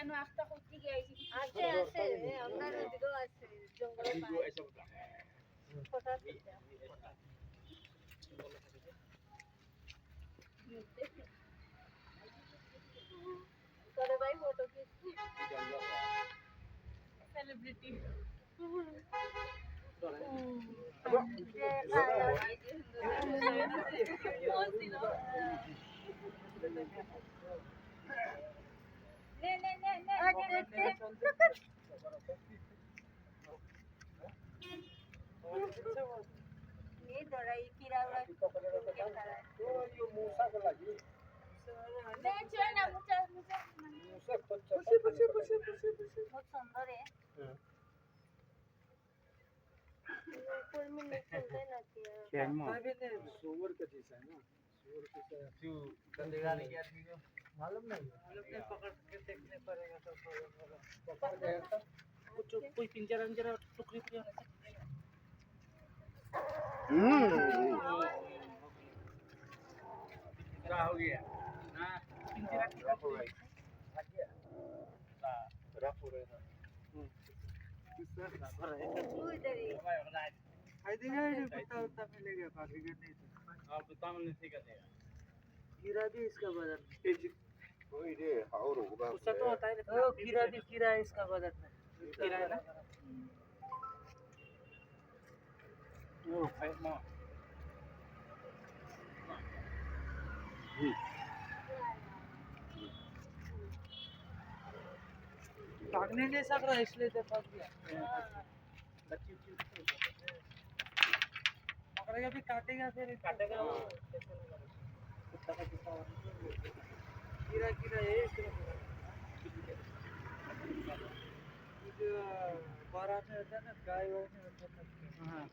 কেন আস্তা করতে গিয়েছি আছে আছে আমরা দিকেও আছে জঙ্গলে পাই ফটো করে ভাই ফটো কি সেলিব্রিটি ये दौड़ाई कीड़ा उड़ा के खा रहा है बहुत सुंदर है ऊपर में निकलते ना क्या सुअर का जैसा है ना सुअर के क्यों गंदेगा नहीं आदमी को मालूम नहीं पकड़ के देखने पड़ेगा तो पकड़ गया तो कुछ कोई पिंजरा अंजरा टुकड़ी पे क्या हो गया ना पिंजरा रफ हो गया रफ हो रहा है तू इधर ही आई देगा ये पत्ता उत्ता मिलेगा काफी नहीं आप पत्ता में नहीं देगा कीड़ा भी इसका बदन कोई रे और होगा उसका तो होता है ओ कीड़ा भी कीड़ा है इसका बदन में कीड़ा है ना ओ फाइट मो भागने नहीं सक रहा इसलिए तो फंस गया बच्ची पकड़ेगा भी काटेगा फिर काटेगा कुत्ता का कुत्ता कीड़ा कीड़ा है जो बारात में होता है ना गाय वाय में होता है हाँ